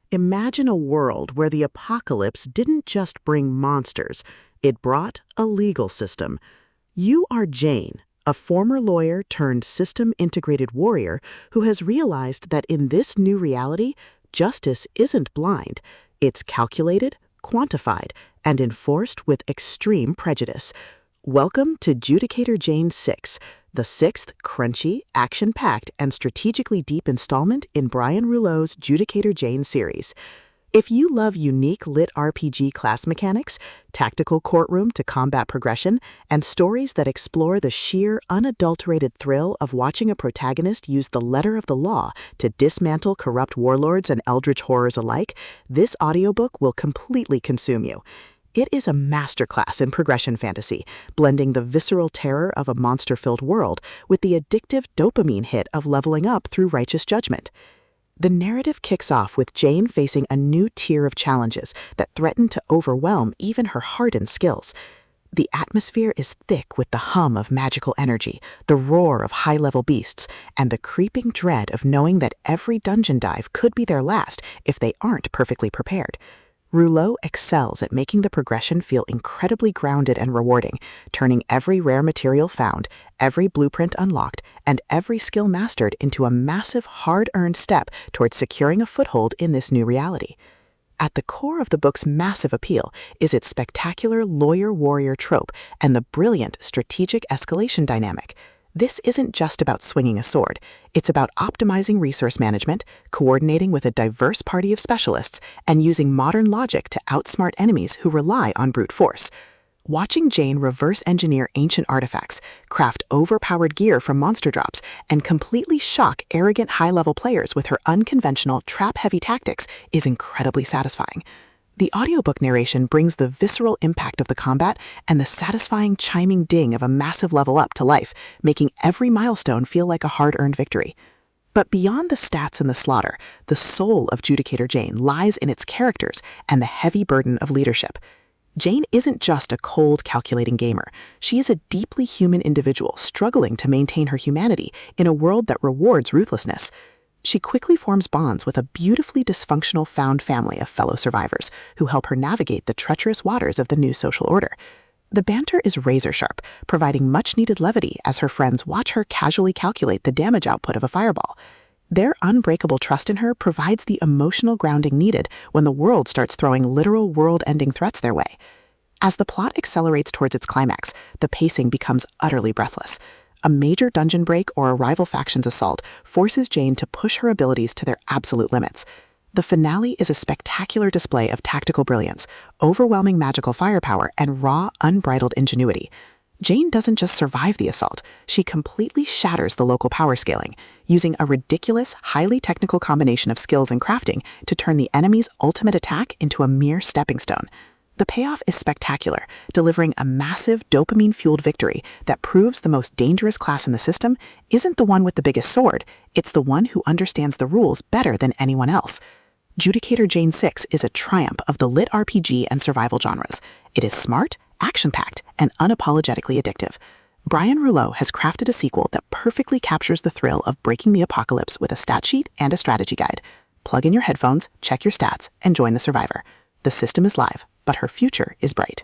Imagine a world where the apocalypse didn't just bring monsters, it brought a legal system. You are Jane, a former lawyer turned system-integrated warrior who has realized that in this new reality, justice isn't blind. It's calculated, quantified, and enforced with extreme prejudice. Welcome to Judicator Jane 6, the sixth crunchy, action-packed, and strategically deep installment in Brian Rouleau's Judicator Jane series. If you love unique LitRPG class mechanics, tactical courtroom to combat progression, and stories that explore the sheer, unadulterated thrill of watching a protagonist use the letter of the law to dismantle corrupt warlords and eldritch horrors alike, this audiobook will completely consume you. It is a masterclass in progression fantasy, blending the visceral terror of a monster-filled world with the addictive dopamine hit of leveling up through righteous judgment. The narrative kicks off with Jane facing a new tier of challenges that threaten to overwhelm even her hardened skills. The atmosphere is thick with the hum of magical energy, the roar of high-level beasts, and the creeping dread of knowing that every dungeon dive could be their last if they aren't perfectly prepared. Rouleau excels at making the progression feel incredibly grounded and rewarding, turning every rare material found, every blueprint unlocked, and every skill mastered into a massive, hard-earned step towards securing a foothold in this new reality. At the core of the book's massive appeal is its spectacular lawyer-warrior trope and the brilliant strategic escalation dynamic. This isn't just about swinging a sword. It's about optimizing resource management, coordinating with a diverse party of specialists, and using modern logic to outsmart enemies who rely on brute force. Watching Jane reverse-engineer ancient artifacts, craft overpowered gear from monster drops, and completely shock arrogant high-level players with her unconventional, trap-heavy tactics is incredibly satisfying. The audiobook narration brings the visceral impact of the combat and the satisfying chiming ding of a massive level up to life, making every milestone feel like a hard-earned victory. But beyond the stats and the slaughter, the soul of Judicator Jane lies in its characters and the heavy burden of leadership. Jane isn't just a cold, calculating gamer. She is a deeply human individual struggling to maintain her humanity in a world that rewards ruthlessness. She quickly forms bonds with a beautifully dysfunctional found family of fellow survivors who help her navigate the treacherous waters of the new social order. The banter is razor-sharp, providing much-needed levity as her friends watch her casually calculate the damage output of a fireball. Their unbreakable trust in her provides the emotional grounding needed when the world starts throwing literal world-ending threats their way. As the plot accelerates towards its climax, the pacing becomes utterly breathless. A major dungeon break or a rival faction's assault forces Jane to push her abilities to their absolute limits. The finale is a spectacular display of tactical brilliance, overwhelming magical firepower, and raw, unbridled ingenuity. Jane doesn't just survive the assault, she completely shatters the local power scaling, using a ridiculous, highly technical combination of skills and crafting to turn the enemy's ultimate attack into a mere stepping stone. The payoff is spectacular, delivering a massive dopamine-fueled victory that proves the most dangerous class in the system isn't the one with the biggest sword, it's the one who understands the rules better than anyone else. Judicator Jane 6 is a triumph of the lit RPG and survival genres. It is smart, action-packed, and unapologetically addictive. Brian Rouleau has crafted a sequel that perfectly captures the thrill of breaking the apocalypse with a stat sheet and a strategy guide. Plug in your headphones, check your stats, and join the survivor. The system is live, but her future is bright.